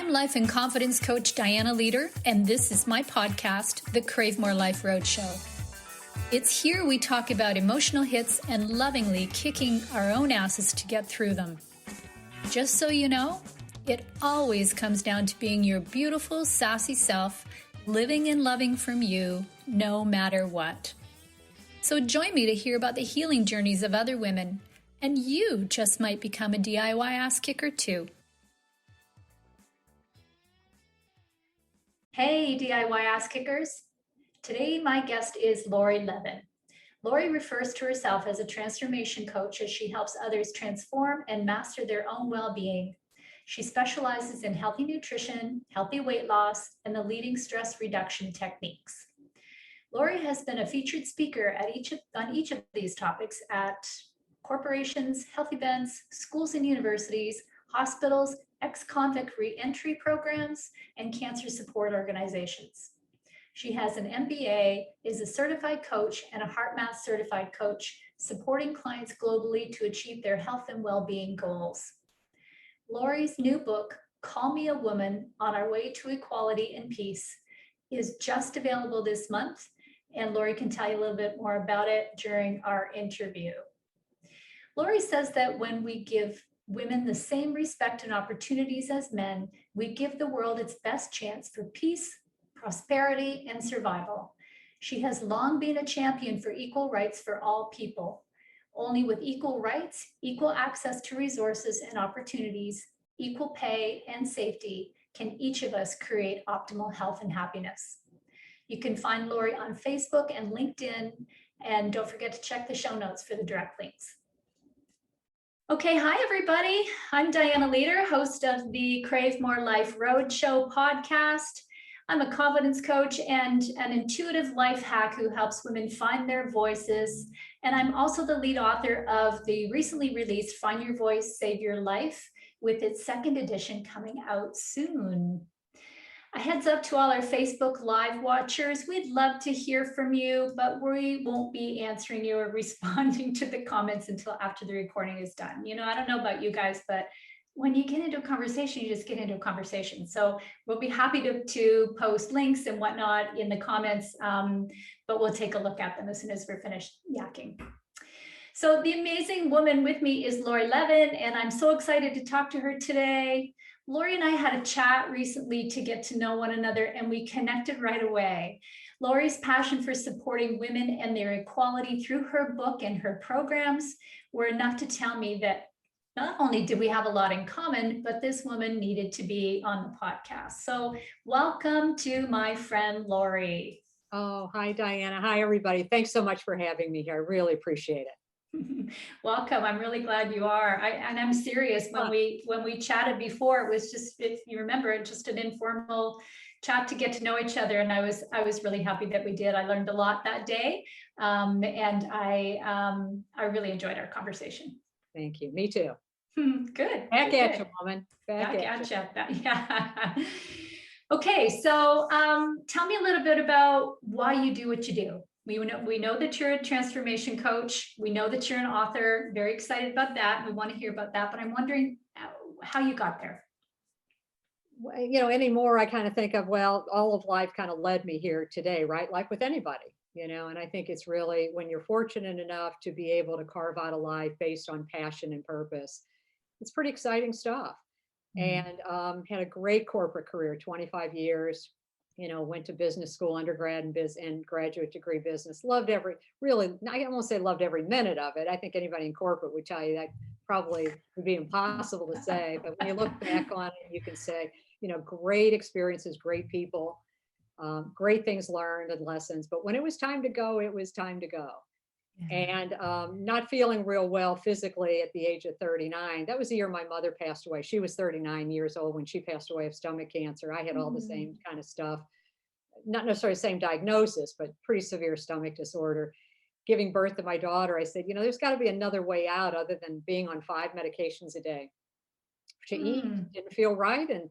I'm life and confidence coach Dianna Leeder, and this is my podcast, the Crave More Life Roadshow. It's here we talk about emotional hits and lovingly kicking our own asses to get through them. Just so you know, it always comes down to being your beautiful, sassy self, living and loving from you, no matter what. So join me to hear about the healing journeys of other women, and you just might become a DIY ass kicker too. Hey, DIY ass kickers. Today, my guest is Laurie Levin. Laurie refers to herself as a transformation coach as she helps others transform and master their own well-being. She specializes in healthy nutrition, healthy weight loss, and the leading stress reduction techniques. Laurie has been a featured speaker on each of these topics at corporations, health events, schools and universities, hospitals, ex-convict re-entry programs, and cancer support organizations. She has an MBA, is a certified coach, and a HeartMath certified coach, supporting clients globally to achieve their health and well-being goals. Laurie's new book, Call Me a Woman, On Our Way to Equality and Peace, is just available this month, and Laurie can tell you a little bit more about it during our interview. Laurie says that when we give women the same respect and opportunities as men, we give the world its best chance for peace, prosperity, and survival. She has long been a champion for equal rights for all people. Only with equal rights, equal access to resources and opportunities, equal pay and safety can each of us create optimal health and happiness. You can find Laurie on Facebook and LinkedIn, and don't forget to check the show notes for the direct links. Okay, hi everybody. I'm Dianna Leeder, host of the Crave More Life Roadshow podcast. I'm a confidence coach and an intuitive life hack who helps women find their voices. And I'm also the lead author of the recently released Find Your Voice, Save Your Life, with its second edition coming out soon. A heads up to all our Facebook Live watchers, we'd love to hear from you, but we won't be answering you or responding to the comments until after the recording is done. You know, I don't know about you guys, but when you get into a conversation, you just get into a conversation. So we'll be happy to post links and whatnot in the comments, but we'll take a look at them as soon as we're finished yakking. So the amazing woman with me is Laurie Levin, and I'm so excited to talk to her today. Laurie and I had a chat recently to get to know one another, and we connected right away. Laurie's passion for supporting women and their equality through her book and her programs were enough to tell me that not only did we have a lot in common, but this woman needed to be on the podcast. So welcome to my friend, Laurie. Oh, hi, Dianna. Hi, everybody. Thanks so much for having me here. I really appreciate it. Welcome. I'm really glad you are. And I'm serious. When we chatted before, it was just, if you remember, just an informal chat to get to know each other. And I was really happy that we did. I learned a lot that day. And I really enjoyed our conversation. Thank you. Me too. Good. Back at you, woman. Back at you. Yeah. Okay. So tell me a little bit about why you do what you do. We know that you're a transformation coach. We know that you're an author. Very excited about that. We want to hear about that, but I'm wondering how you got there. You know, anymore, I kind of think of, well, all of life kind of led me here today, right? Like with anybody, you know, and I think it's really when you're fortunate enough to be able to carve out a life based on passion and purpose, it's pretty exciting stuff. And had a great corporate career, 25 years. You know, went to business school, undergrad and graduate degree business. Loved I won't say loved every minute of it. I think anybody in corporate would tell you that probably would be impossible to say. But when you look back on it, you can say, you know, great experiences, great people, great things learned and lessons. But when it was time to go, it was time to go. And not feeling real well physically at the age of 39. That was the year my mother passed away. She was 39 years old when she passed away of stomach cancer. I had all the same kind of stuff, not necessarily the same diagnosis, but pretty severe stomach disorder. Giving birth to my daughter, I said, you know, there's got to be another way out other than being on 5 medications a day to eat. Didn't feel right. And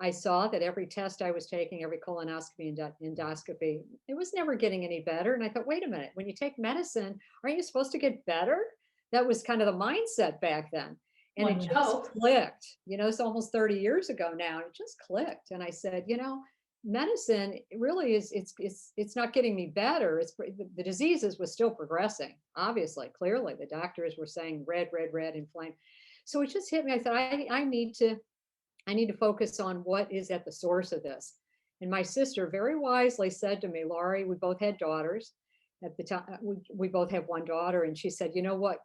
I saw that every test I was taking, every colonoscopy and endoscopy, it was never getting any better. And I thought, wait a minute, when you take medicine, aren't you supposed to get better? That was kind of the mindset back then. And One it would just hope. clicked, it's almost 30 years ago now. It just clicked. And I said, medicine really it's not getting me better. The diseases was still progressing, obviously, clearly. The doctors were saying red, red, red, inflamed. So it just hit me. I thought, I need to focus on what is at the source of this. And my sister very wisely said to me, Laurie, we both had daughters at the time. We both have one daughter. And she said, you know what?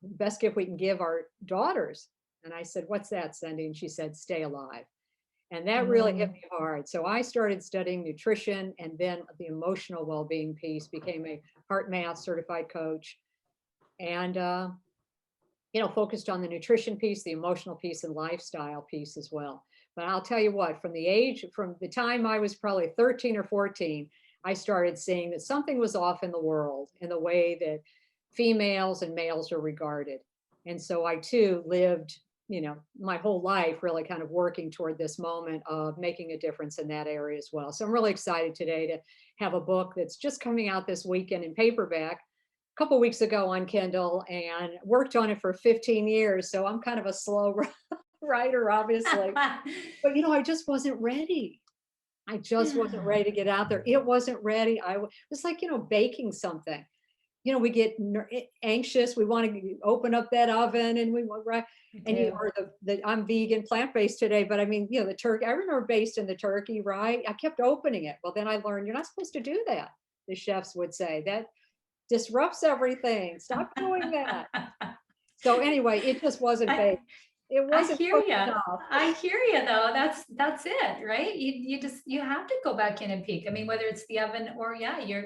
Best gift we can give our daughters. And I said, what's that, Cindy? And she said, stay alive. And that really hit Mm. me hard. So I started studying nutrition, and then the emotional well-being piece, became a heart math certified coach, and focused on the nutrition piece, the emotional piece, and lifestyle piece as well. But I'll tell you what, from the time I was probably 13 or 14, I started seeing that something was off in the world in the way that females and males are regarded. And so I too lived, my whole life really kind of working toward this moment of making a difference in that area as well. So I'm really excited today to have a book that's just coming out this weekend in paperback, couple weeks ago on Kindle, and worked on it for 15 years. So I'm kind of a slow writer, obviously. But I just wasn't ready. I just wasn't ready to get out there. It wasn't ready. It's like, baking something. We get anxious. We want to open up that oven, and we want, right. And or I'm vegan, plant-based today, but I mean, the turkey, I remember basting the turkey, right? I kept opening it. Well, then I learned you're not supposed to do that. The chefs would say that disrupts everything. Stop doing that. So anyway, it just wasn't I, baked. It I wasn't hear cooked you. enough. I hear you though. That's it, right? You have to go back in and peek. I mean, whether it's the oven or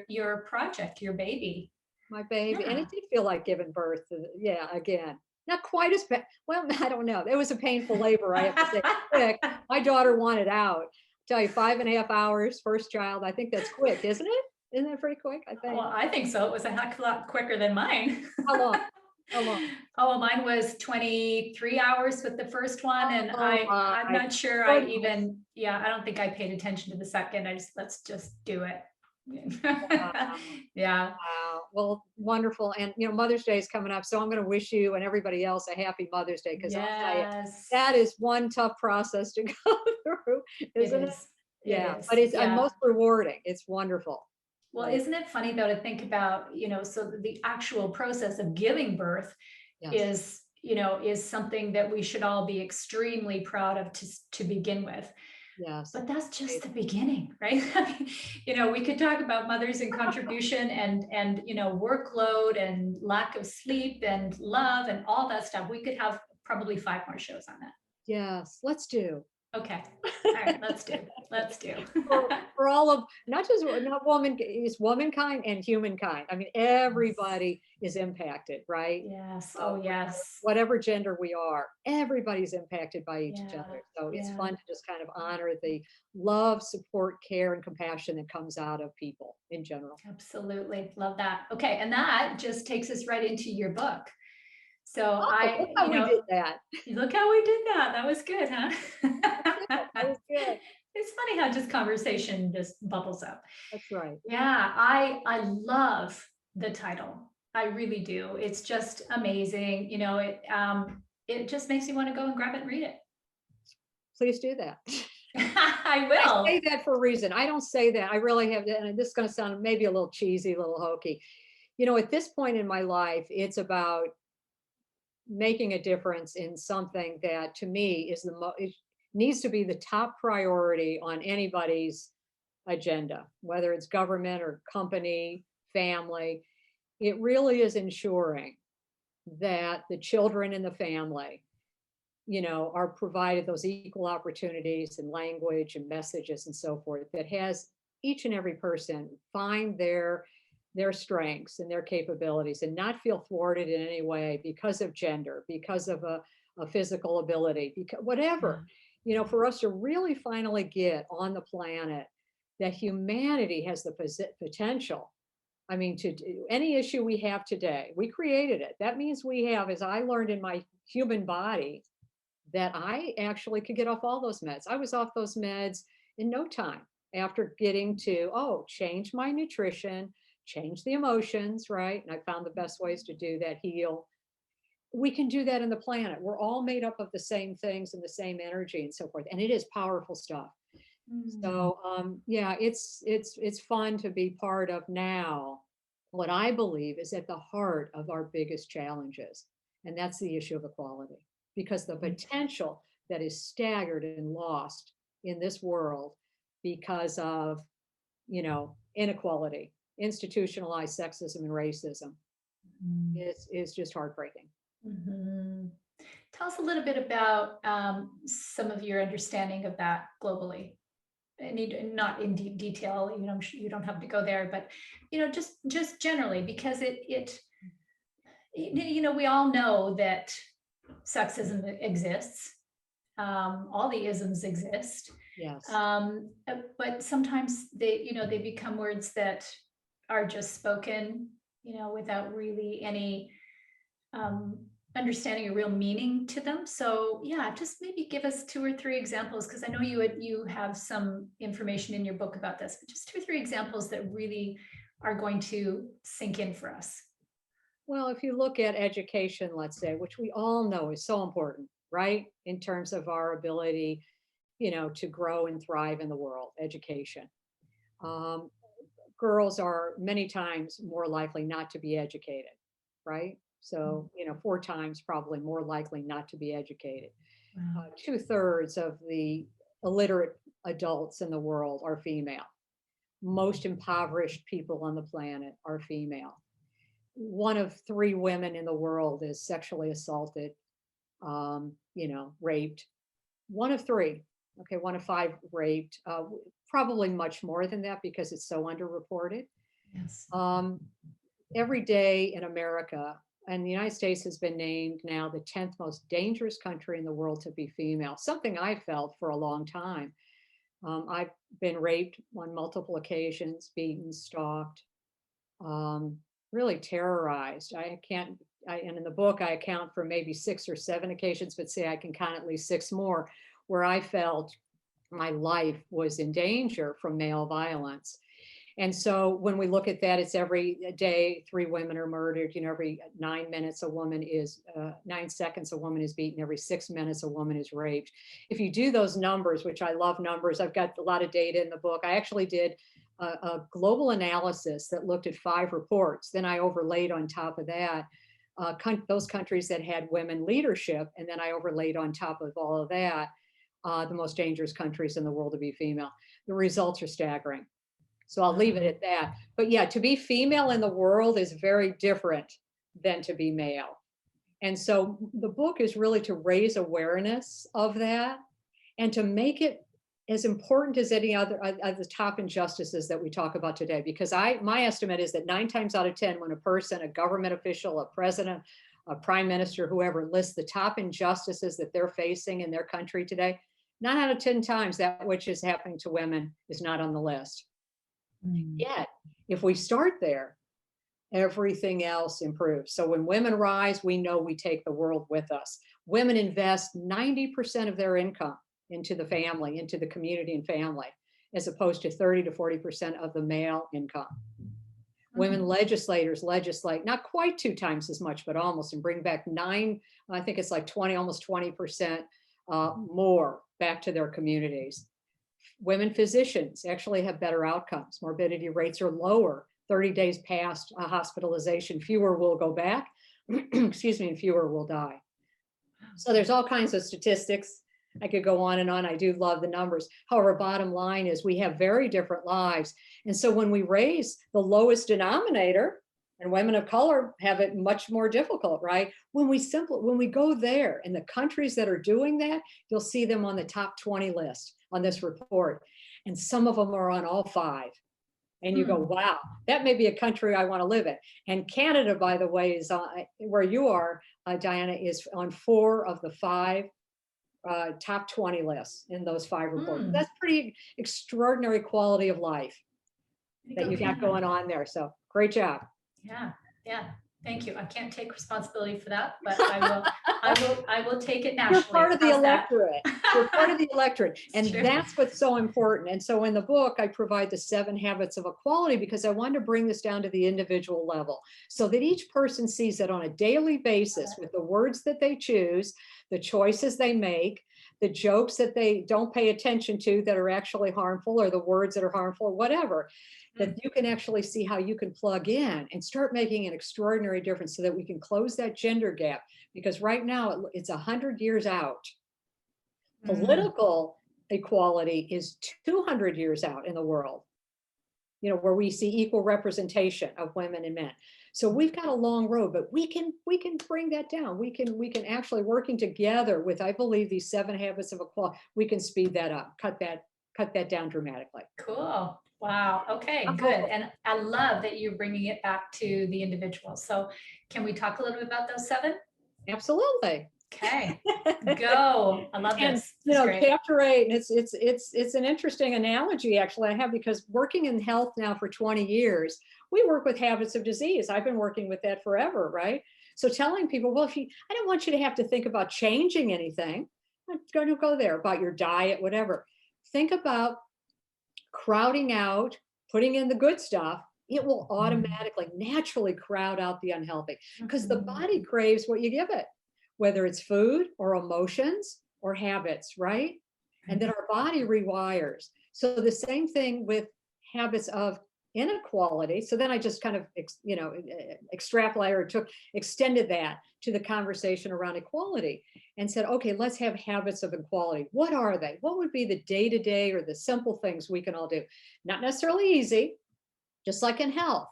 your project, your baby. My baby. And Yeah. it did feel like giving birth. Yeah, again. Not quite as well, I don't know. It was a painful labor, I have to say. Quick. My daughter wanted out. Tell you, 5.5 hours, first child. I think that's quick, isn't it? Isn't that pretty quick? I think. Well, I think so. It was a heck of a lot quicker than mine. How long? How long? Oh, well, mine was 23 hours with the first one. And Oh I'm my not sure goodness. I don't think I paid attention to the second. Let's just do it. Wow. Yeah. Wow. Well, wonderful. And, Mother's Day is coming up. So I'm going to wish you and everybody else a happy Mother's Day, because I'll tell you, Yes, that is one tough process to go through, it isn't it? is. It Yeah. But is. it's Yeah. most rewarding. It's wonderful. Well, Like, isn't it funny though to think about, so the actual process of giving birth yes. is something that we should all be extremely proud of to begin with. Yes. But that's just the beginning, right? I mean, we could talk about mothers and contribution and workload and lack of sleep and love and all that stuff. We could have probably 5 more shows on that. Yes. Let's do. Okay. All right, let's do. For all of, not woman, it's womankind and humankind. I mean, everybody is impacted, right? Yes. Oh, yes. Whatever gender we are, everybody's impacted by each Yeah. other. So it's Yeah. fun to just kind of honor the love, support, care, and compassion that comes out of people in general. Absolutely. Love that. Okay. And that just takes us right into your book. So Oh, look how we did that. look how we did that. That was good, huh? That was good. It's funny how just conversation just bubbles up. That's right. Yeah, I love the title. I really do. It's just amazing. It just makes me want to go and grab it and read it. Please do that. I I will. say that for a reason. I don't say that. I really have, and this is going to sound maybe a little cheesy, a little hokey. At this point in my life, it's about making a difference in something that to me is it needs to be the top priority on anybody's agenda, whether it's government or company, family. It really is ensuring that the children in the family, are provided those equal opportunities and language and messages and so forth, that has each and every person find their strengths and their capabilities and not feel thwarted in any way because of gender, because of a physical ability, because whatever, for us to really finally get on the planet that humanity has the potential. I mean, to do any issue we have today, we created it. That means we have, as I learned in my human body, that I actually could get off all those meds. I was off those meds in no time after getting to, change my nutrition, change the emotions, right? And I found the best ways to do that, heal. we can do that in the planet. We're all made up of the same things and the same energy and so forth. And it is powerful stuff. So yeah, it's fun to be part of now. What I believe is at the heart of our biggest challenges, and that's the issue of equality, because the potential that is staggered and lost in this world because of, inequality, institutionalized sexism and racism is just heartbreaking. Mhm. Tell us a little bit about some of your understanding of that globally. Not in detail, I'm sure you don't have to go there, but just generally, because we all know that sexism exists. All the isms exist. Yes. But sometimes they become words that are just spoken, without really any understanding a real meaning to them. So yeah, just maybe give us 2 or 3 examples, because I know you have some information in your book about this, but just 2 or 3 examples that really are going to sink in for us. Well, if you look at education, let's say, which we all know is so important, right? In terms of our ability, to grow and thrive in the world, education. Um, Girls are many times more likely not to be educated, right? So, 4 times probably more likely not to be educated. Wow. 2/3 of the illiterate adults in the world are female. Most impoverished people on the planet are female. 1 of 3 women in the world is sexually assaulted, raped. 1 of 3. Okay, 1 of 5 raped. Probably much more than that because it's so underreported. Yes. Every day in America, and the United States has been named now the 10th most dangerous country in the world to be female, something I felt for a long time. I've been raped on multiple occasions, beaten, stalked, really terrorized. And in the book, I account for maybe 6 or 7 occasions, but say I can count at least 6 more where I felt my life was in danger from male violence. And so when we look at that, it's every day 3 women are murdered. Every 9 minutes a woman is 9 seconds a woman is beaten. Every 6 minutes a woman is raped. If you do those numbers, which I love numbers, I've got a lot of data in the book. I actually did a global analysis that looked at 5 reports. Then I overlaid on top of that those countries that had women leadership, and then I overlaid on top of all of that the most dangerous countries in the world to be female. The results are staggering. So I'll leave it at that. But yeah, to be female in the world is very different than to be male. And so the book is really to raise awareness of that and to make it as important as any other of the top injustices that we talk about today. Because my estimate is that 9 times out of 10, when a person, a government official, a president, a prime minister, whoever lists the top injustices that they're facing in their country today, 9 out of 10 times that which is happening to women is not on the list. Yet, if we start there, everything else improves. So when women rise, we know we take the world with us. Women invest 90% of their income into the family, into the community and family, as opposed to 30 to 40% of the male income. Women legislators legislate not quite 2 times as much, but almost, and bring back I think it's like 20, almost 20% more back to their communities. Women physicians actually have better outcomes. Morbidity rates are lower. 30 days past hospitalization, fewer will go back, excuse me, and fewer will die. So there's all kinds of statistics. I could go on and on. I do love the numbers. However, bottom line is we have very different lives. And so when we raise the lowest denominator, and women of color have it much more difficult, right? When we go there, and the countries that are doing that, you'll see them on the top 20 list on this report. And some of them are on all 5. And you go, wow, that may be a country I want to live in. And Canada, by the way, is where you are, Dianna, is on 4 of the 5 top 20 lists in those 5 reports. That's pretty extraordinary quality of life that you got going on there. So great job. Yeah. Thank you. I can't take responsibility for that, but I will take it nationally. You're part of the electorate. We're part of the electorate. And True. that's what's so important. And so in the book, I provide the 7 habits of equality because I wanted to bring this down to the individual level so that each person sees it on a daily basis with the words that they choose, the choices they make, the jokes that they don't pay attention to that are actually harmful, or the words that are harmful, or whatever, that you can actually see how you can plug in and start making an extraordinary difference so that we can close that gender gap. Because right now it's 100 years out. Political equality is 200 years out in the world, where we see equal representation of women and men. So we've got a long road, but we can bring that down. We can actually, working together with, I believe, these 7 habits of equality, we can speed that up, cut that down dramatically. Cool. Wow. Okay, I'm good. hopeful. And I love that you're bringing it back to the individual. So can we talk a little bit about those 7? Absolutely. Okay, go. I love And this. This is great. chapter 8, and it's an interesting analogy actually I have, because working in health now for 20 years, we work with habits of disease. I've been working with that forever, right? So telling people, well, I don't want you to have to think about changing anything. I'm going to go there about your diet, whatever. Think about crowding out, putting in the good stuff. It will automatically, naturally crowd out the unhealthy, because the body craves what you give it, whether it's food or emotions or habits, right? And then our body rewires. So the same thing with habits of inequality. So then I just kind of, extrapolated or extended that to the conversation around equality and said, okay, let's have habits of equality. What are they? What would be the day-to-day or the simple things we can all do? Not necessarily easy, just like in health,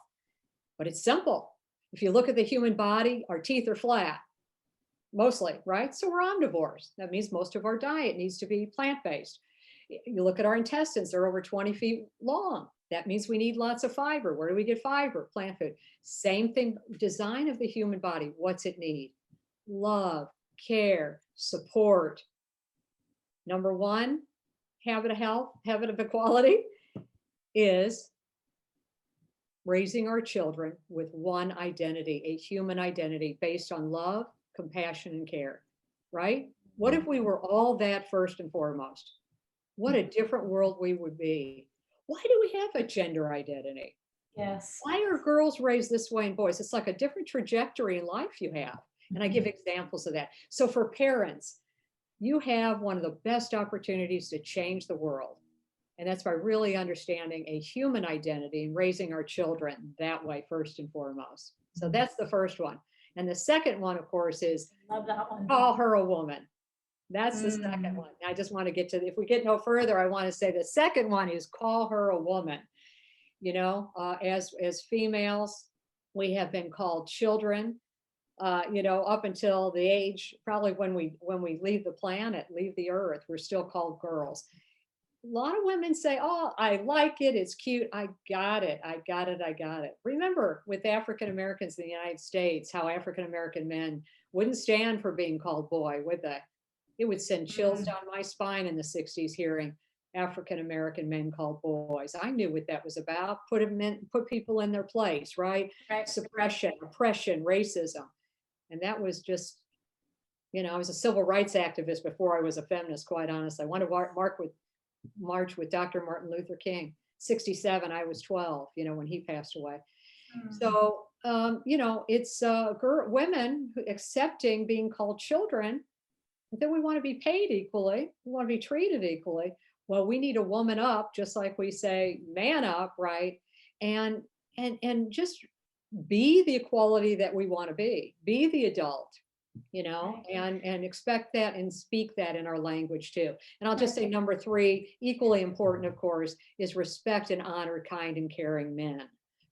but it's simple. If you look at the human body, our teeth are flat, mostly, right? So we're omnivores. That means most of our diet needs to be plant-based. You look at our intestines, they're over 20 feet long. That means we need lots of fiber. Where do we get fiber? Plant food. Same thing, design of the human body. What's it need? Love, care, support. Number 1, habit of health, habit of equality is raising our children with one identity, a human identity based on love, compassion, and care, right? What if we were all that first and foremost? What a different world we would be. Why do we have a gender identity? Yes. Why are girls raised this way and boys? It's like a different trajectory in life you have. And I give examples of that. So for parents, you have one of the best opportunities to change the world. And that's by really understanding a human identity and raising our children that way, first and foremost. So that's the first one. And the second one, of course, is Love that one. call her a woman. That's the second one. I just want to get to, if we get no further, I want to say the second one is call her a woman. As females, we have been called children, up until the age, probably when we leave the planet, leave the earth, we're still called girls. A lot of women say, oh, I like it, it's cute, I got it. Remember with African Americans in the United States, how African American men wouldn't stand for being called boy, would they? It would send chills down my spine in the 60s hearing African American men called boys. I knew what that was about. Put people in their place, right? Suppression, oppression, racism. And that was just, I was a civil rights activist before I was a feminist, quite honestly. I wanted to march with Dr. Martin Luther King. 67, I was 12, when he passed away. So, it's women accepting being called children. But then we want to be paid equally. We want to be treated equally. Well, we need a woman up, just like we say man up, right? And just be the equality that we want to be the adult, and expect that and speak that in our language too. And I'll just say number 3, equally important, of course, is respect and honor kind and caring men,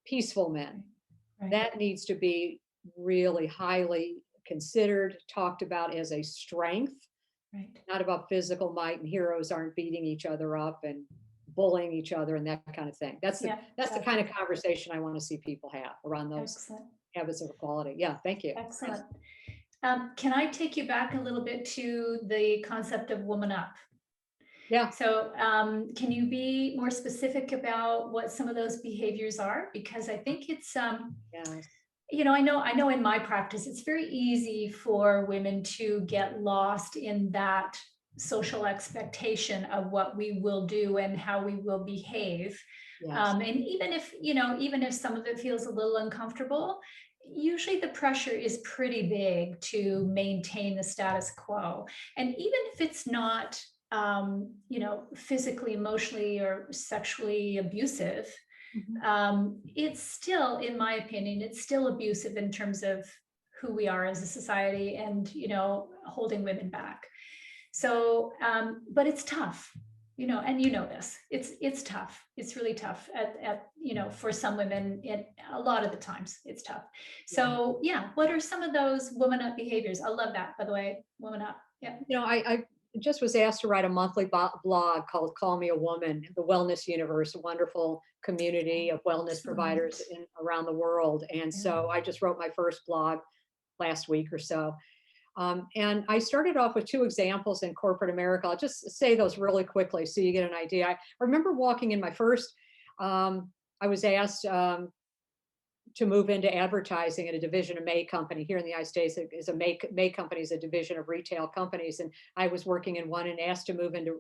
peaceful men. That needs to be really highly considered, talked about as a strength, not about physical might, and heroes aren't beating each other up and bullying each other and that kind of thing. That's the kind of conversation I want to see people have around those habits of equality. Yeah, thank you. Excellent. Can I take you back a little bit to the concept of woman up? Yeah. So can you be more specific about what some of those behaviors are? Because I think it's Yes. I know in my practice, it's very easy for women to get lost in that social expectation of what we will do and how we will behave. Yes. And even if, even if some of it feels a little uncomfortable, usually the pressure is pretty big to maintain the status quo. And even if it's not, physically, emotionally, or sexually abusive, Mhm. it's still, in my opinion, it's still abusive in terms of who we are as a society and, holding women back. So, but it's tough, and this, it's tough. It's really tough for some women. A lot of the times it's tough. Yeah. So yeah, what are some of those woman up behaviors? I love that, by the way, woman up. Yeah. I just was asked to write a monthly blog called Call Me a Woman, the Wellness Universe, a wonderful community of wellness Excellent. providers around the world. And Yeah. so I just wrote my first blog last week or so. And I started off with two examples in corporate America. I'll just say those really quickly so you get an idea. I remember walking in my first, I was asked to move into advertising at a division of May company here in the United States. Is a May company is a division of retail companies, and I was working in one and asked to move into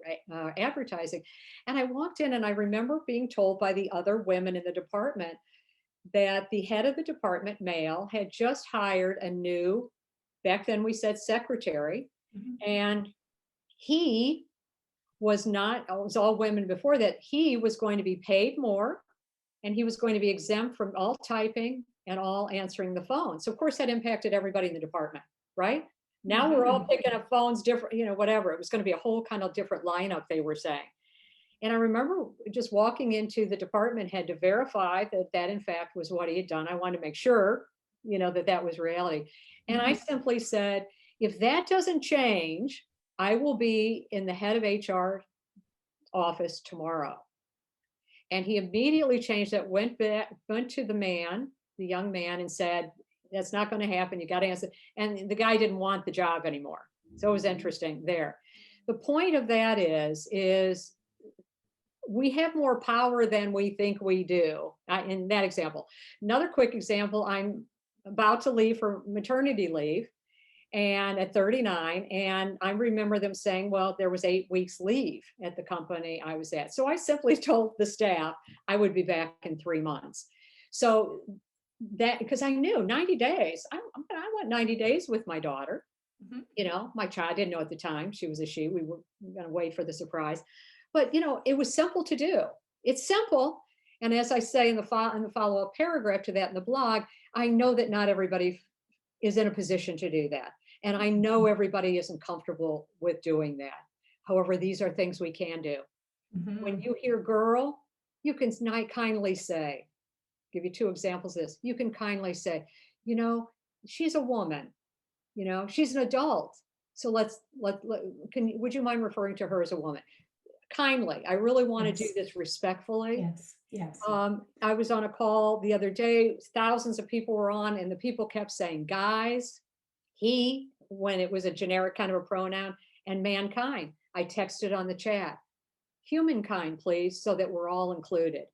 advertising. And I walked in, and I remember being told by the other women in the department that the head of the department, male, had just hired a new, back then we said secretary, Mhm. and he was not, it was all women before that. He was going to be paid more, and he was going to be exempt from all typing and all answering the phone. So of course that impacted everybody in the department, right? Now we're all Mhm. picking up phones different, whatever. It was going to be a whole kind of different lineup, they were saying. And I remember just walking into the department head to verify that that in fact was what he had done. I wanted to make sure, that that was reality. And I Mhm. simply said, if that doesn't change, I will be in the head of HR office tomorrow. And he immediately changed that, went back, went to the young man, and said, that's not going to happen. You got to answer. And the guy didn't want the job anymore. So it was interesting there. The point of that is we have more power than we think we do in that example. Another quick example, I'm about to leave for maternity leave and at 39, and I remember them saying, well, there was 8 weeks leave at the company I was at. So I simply told the staff I would be back in 3 months. So that, because I knew 90 days, I went 90 days with my daughter. Mhm. My child, didn't know at the time she was a she. We were going to wait for the surprise, but it was simple to do. It's simple. And as I say in the follow-up paragraph to that in the blog, I know that not everybody is in a position to do that. And I know everybody isn't comfortable with doing that. However, these are things we can do. When Mhm. you hear girl, you can kindly say, give you two examples of this. You can kindly say, you know, she's a woman, she's an adult. So would you mind referring to her as a woman? Kindly. I really want to do Yes. this respectfully. Yes. Yes. I was on a call the other day, thousands of people were on, and the people kept saying guys, he, when it was a generic kind of a pronoun, and mankind. I texted on the chat, humankind, please, so that we're all included.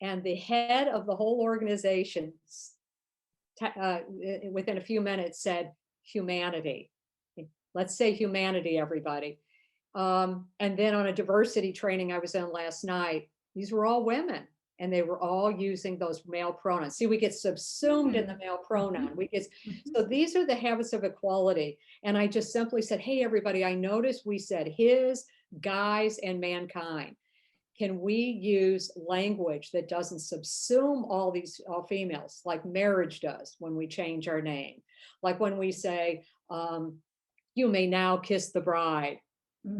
And the head of the whole organization, within a few minutes, said humanity. Let's say humanity, everybody. And then on a diversity training I was in last night, these were all women and they were all using those male pronouns. See, we get subsumed in the male pronoun. Mhm. We get Mhm. So these are the habits of equality. And I just simply said, hey, everybody, I noticed we said his, guys, and mankind. Can we use language that doesn't subsume all females like marriage does when we change our name? Like when we say, you may now kiss the bride.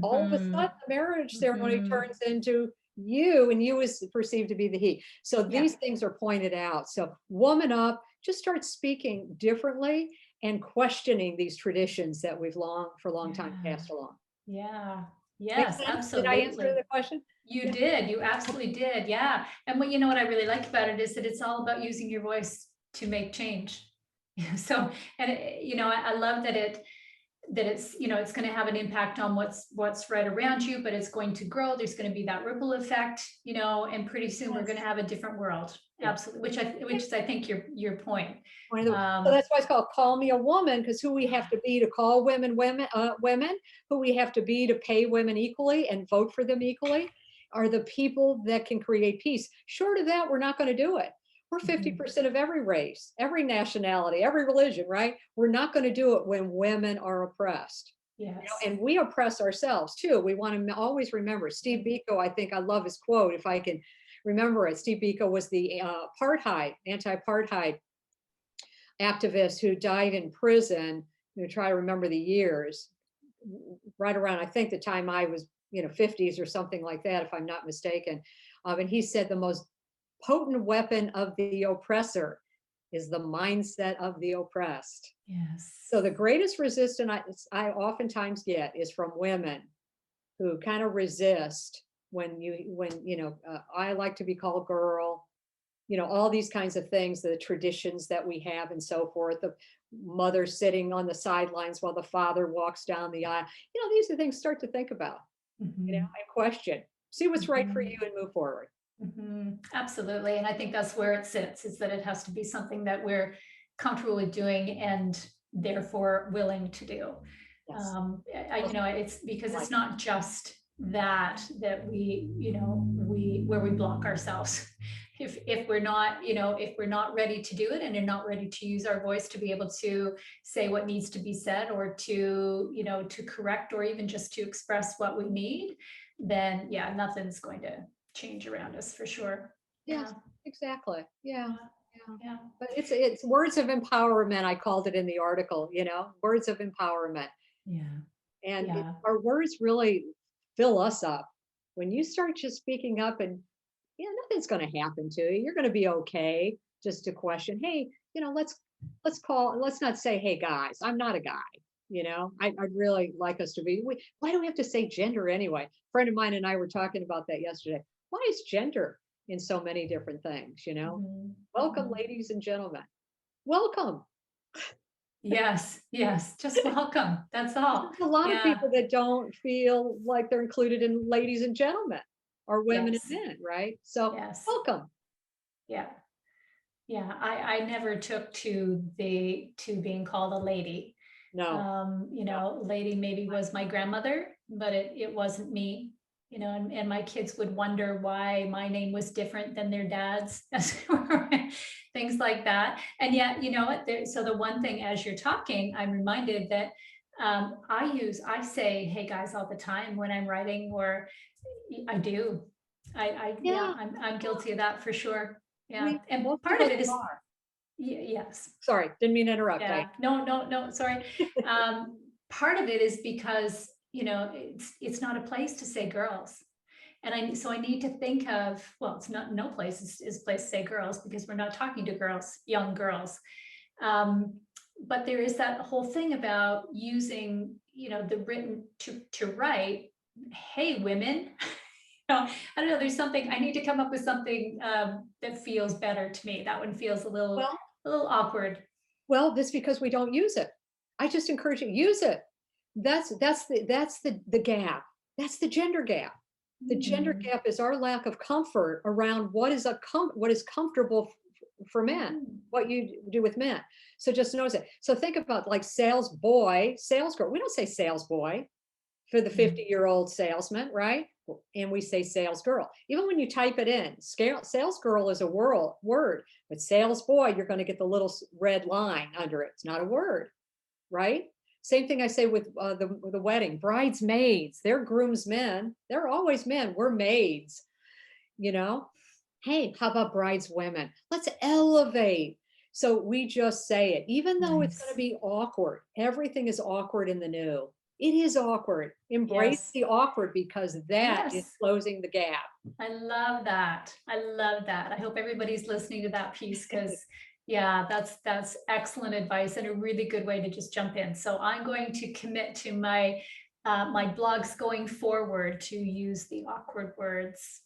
All of a sudden, Mhm. the marriage ceremony Mhm. turns into you, and you is perceived to be the he. So Yeah. these things are pointed out. So woman up, just start speaking differently and questioning these traditions that we've for a long time Yeah. passed along. Yeah. Make Yes, sense? Did I answer absolutely. the question? You Yeah. did. You absolutely did. Yeah. And what I really like about it is that it's all about using your voice to make change. So, and I love that that it's, it's going to have an impact on what's right around you, but it's going to grow. There's going to be that ripple effect, and pretty soon we're going to have a different world. Yeah. Absolutely. Which is, I think, your point. So that's why it's called Call Me a Woman, because who we have to be to call women, who we have to be to pay women equally and vote for them equally, are the people that can create peace. Short of that, we're not going to do it. We're 50% of every race, every nationality, every religion, right? We're not going to do it when women are oppressed. Yes. And we oppress ourselves too. We want to always remember Steve Biko. I think I love his quote, if I can remember it. Steve Biko was the anti-apartheid activist who died in prison. Try to remember the years, right around, I think, the time I was, 50s or something like that, if I'm not mistaken. And he said the most potent weapon of the oppressor is the mindset of the oppressed. Yes. So the greatest resistance I oftentimes get is from women who kind of resist when I like to be called girl, all these kinds of things, the traditions that we have and so forth, the mother sitting on the sidelines while the father walks down the aisle. These are things start to think about, and question, see what's right for you and move forward. Absolutely. And I think that's where it sits, is that it has to be something that we're comfortable with doing and therefore willing to do. Yes. It's because it's not just that we where we block ourselves. If we're not, if we're not ready to do it and are not ready to use our voice to be able to say what needs to be said, or to, to correct, or even just to express what we need, then nothing's going to change around us, for sure. Yes, exactly. Yeah. But Yeah. it's words of empowerment. I called it in the article, words of empowerment. Yeah. And Yeah. our words really fill us up. When you start just speaking up, and nothing's going to happen to you. You're going to be okay. Just to question, hey, let's not say, hey guys, I'm not a guy. I'd really like us to be. Why do we have to say gender anyway? A friend of mine and I were talking about that yesterday. Why is gender in so many different things? Welcome, ladies and gentlemen. Welcome. Yes, just welcome. That's all. There's a lot of people that don't feel like they're included in ladies and gentlemen, or women and men, right? So welcome. Yeah. I never took to being called a lady. No. Lady maybe was my grandmother, but it wasn't me. And my kids would wonder why my name was different than their dad's, things like that. And yet, so the one thing, as you're talking, I'm reminded that I say, hey guys, all the time when I'm writing, or I do. I'm guilty of that, for sure. Yeah. And part of it is, yes. Sorry, didn't mean to interrupt. Yeah. No, sorry. Part of it is because, it's not a place to say girls. And I need to think of, well, it's not, no place is a place to say girls, because we're not talking to girls, young girls. But there is that whole thing about using, the written to write, hey, women. I don't know, there's something, I need to come up with something that feels better to me. That one feels a little awkward. Well, this because we don't use it. I just encourage you, use it. That's the gap. That's the gender gap. The gender gap is our lack of comfort around what is comfortable for men, what you do with men. So just notice it. So think about like sales boy, sales girl. We don't say sales boy for the 50-year-old salesman, right? And we say sales girl. Even when you type it in, sales girl is a word, but sales boy, you're going to get the little red line under it. It's not a word, right? Same thing I say with the wedding. Bridesmaids, they're groomsmen. They're always men. We're maids, Hey, how about brideswomen? Let's elevate. So we just say it, even though it's going to be awkward. Everything is awkward in the new. It is awkward. Embrace the awkward, because that is closing the gap. I love that. I hope everybody's listening to that piece, because that's excellent advice and a really good way to just jump in. So I'm going to commit to my blogs going forward to use the awkward words.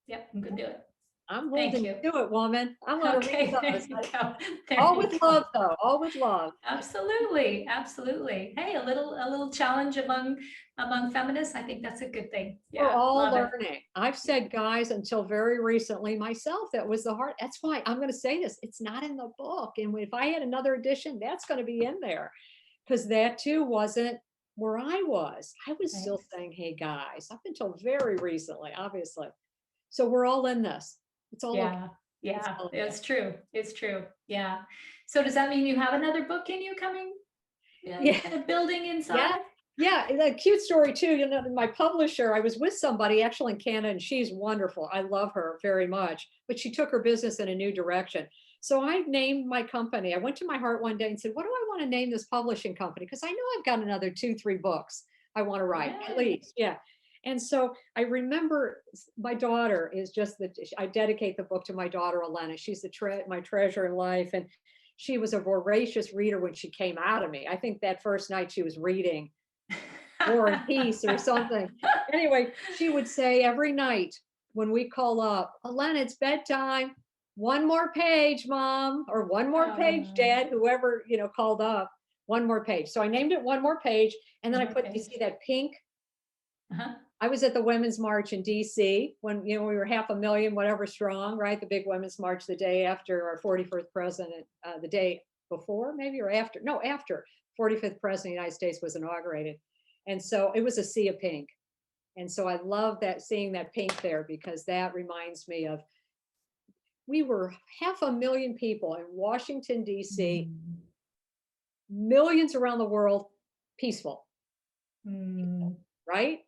Yep, I'm gonna do it. I'm Thank holding you. you to it, woman. I'm gonna read Okay, there those. you go. There All you with go. love, though. All with love. Absolutely, absolutely. Hey, a little challenge among feminists. I think that's a good thing. We're Yeah, all love it. learning. I've said, guys, until very recently myself, that was the hard. That's why I'm going to say this. It's not in the book. And if I had another edition, that's going to be in there because that too wasn't where I was. I was Right. still saying, hey, guys, up until very recently, obviously. So we're all in this. It's all okay. Yeah, It's yeah, all okay. it's true. It's true. Yeah. So does that mean you have another book in you coming? Yeah, Yeah. kind of building Yeah. inside? Yeah. And a cute story too. You know, my publisher, I was with somebody actually in Canada, and she's wonderful. I love her very much, but she took her business in a new direction. So I named my company. I went to my heart one day and said, what do I want to name this publishing company? Because I know I've got another 2, 3 books I want to write, at Yeah. least. Yeah. And so I remember my daughter is just that I dedicate the book to my daughter, Elena. She's my treasure in life. And she was a voracious reader when she came out of me. I think that first night she was reading War and Peace or something. Anyway, she would say every night when we call up, Elena, it's bedtime. One more page, mom, or one more page, Oh, dad, whoever, called up, one more page. So I named it One More Page. And then one I more put, you page. see that pink? Uh-huh. I was at the Women's March in DC when, we were 500,000, whatever strong, right? The big Women's March the day after our 41st president, the day before, maybe, or after, no, after 45th president of the United States was inaugurated. And so it was a sea of pink. And so I love that, seeing that pink there, because that reminds me of, we were 500,000 people in Washington, DC, Mm. millions around the world, peaceful, Mm. right?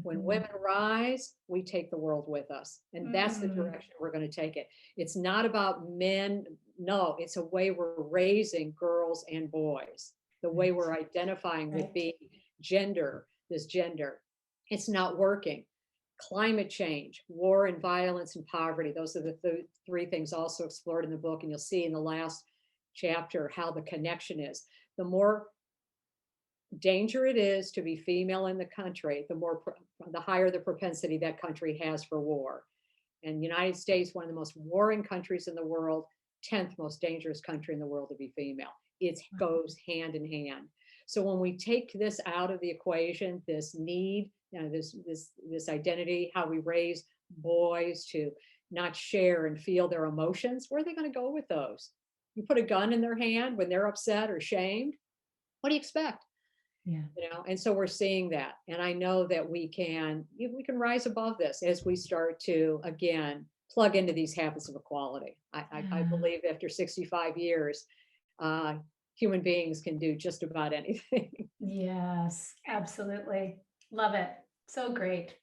When Mhm. women rise, we take the world with us. And that's the Mm. direction we're going to take it. It's not about men. No, it's a way we're raising girls and boys, the way Right, we're identifying with right. being this gender. It's not working. Climate change, war and violence and poverty. Those are the 3 things also explored in the book. And you'll see in the last chapter how the connection is. The more danger it is to be female in the country, the higher the propensity that country has for war. And the United States, one of the most warring countries in the world, 10th most dangerous country in the world to be female. It goes hand in hand. So when we take this out of the equation, this need, this identity, how we raise boys to not share and feel their emotions, where are they going to go with those? You put a gun in their hand when they're upset or shamed. What do you expect? Yeah. And so we're seeing that, and I know that we can rise above this as we start to again plug into these habits of equality. I Yeah. believe after 65 years, uh, human beings can do just about anything. Yes, absolutely. Love it. So great.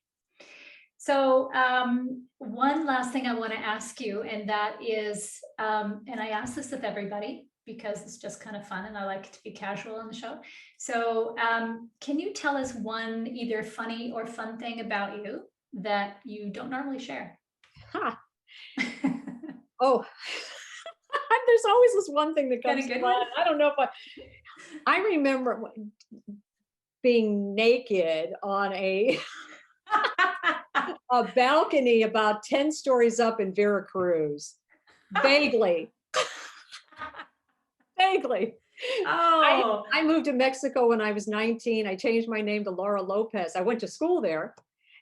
So, one last thing I want to ask you, and that is, and I ask this of everybody because it's just kind of fun and I like it to be casual on the show. So, can you tell us one either funny or fun thing about you that you don't normally share? Ha. Oh, there's always this one thing that Got a comes to good one? mind. I don't know if I remember being naked on a balcony about 10 stories up in Veracruz. Vaguely, vaguely. I Oh, I moved to Mexico when I was 19. I changed my name to Laura Lopez. I went to school there.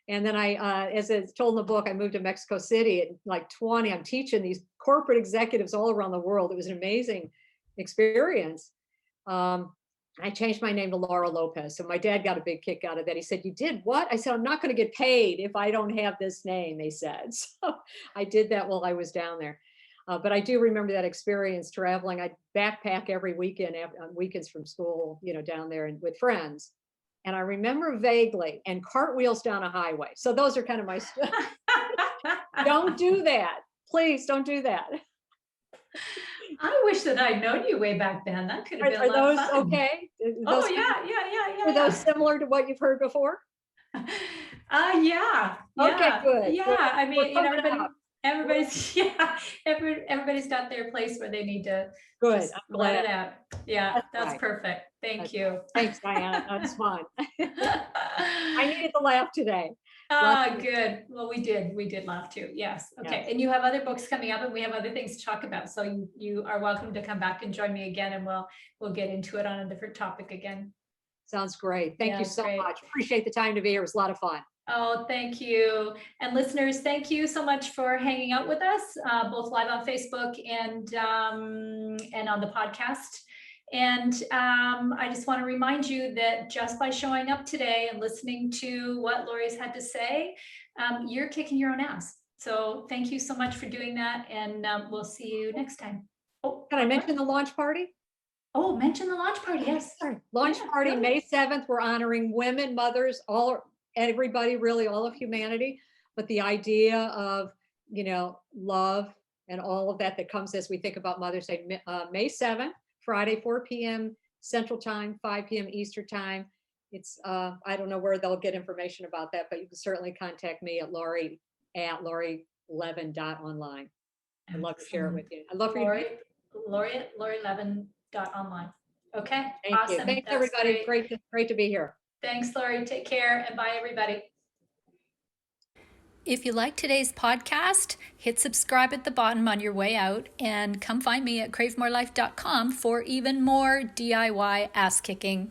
And then as it's told in the book, I moved to Mexico City at like 20. I'm teaching these corporate executives all around the world. It was an amazing experience. Um, I changed my name to Laura Lopez. So my dad got a big kick out of that. He said, "You did what?" I said, "I'm not going to get paid if I don't have this name," they said. So I did that while I was down there. But I do remember that experience traveling. I'd backpack every weekend on weekends from school, down there and with friends. And I remember vaguely, and cartwheels down a highway. So those are kind of my stuff. Don't do that. Please don't do that. I wish that I'd known you way back then. That could have been a Are lot of those fun. okay? Oh Those yeah, yeah, yeah, Are yeah, those similar to what you've heard before? yeah. Yeah, Okay, yeah, good, good. yeah. I We're mean, coming up. everybody's, yeah, everybody's got their place where they need to Good. just I'm let glad. it out. Yeah, That's that's right. perfect. Thank That's you. right. Thanks, Diana. That's fun. I needed the laugh today. Good. Well, we did laugh too. Yes. Okay. Yes. And you have other books coming up and we have other things to talk about. So you are welcome to come back and join me again and we'll get into it on a different topic again. Sounds great. Thank you Yeah, so great. much. Appreciate the time to be here. It was a lot of fun. Oh, thank you. And listeners, thank you so much for hanging out with us, both live on Facebook and on the podcast. And I just want to remind you that just by showing up today and listening to what Laurie's had to say, you're kicking your own ass. So thank you so much for doing that. And we'll see you next time. Oh, Can I mention the launch party? Oh, mention the launch party. Yes. Sorry. Launch Yeah, party, good. May 7th. We're honoring women, mothers, everybody, really, all of humanity. But the idea of, love and all of that comes as we think about Mother's Day, May 7th, Friday, 4 p.m. Central Time, 5 p.m. Eastern Time. It's, I don't know where they'll get information about that, but you can certainly contact me at laurielevin.online. I'd love to share it with you. I'd love for you to be. LaurieLevin.online. Okay, Thank you. awesome. Thanks, That's everybody. great. Great to be here. Thanks, Laurie. Take care and bye, everybody. If you like today's podcast, hit subscribe at the bottom on your way out and come find me at cravemorelife.com for even more DIY ass kicking.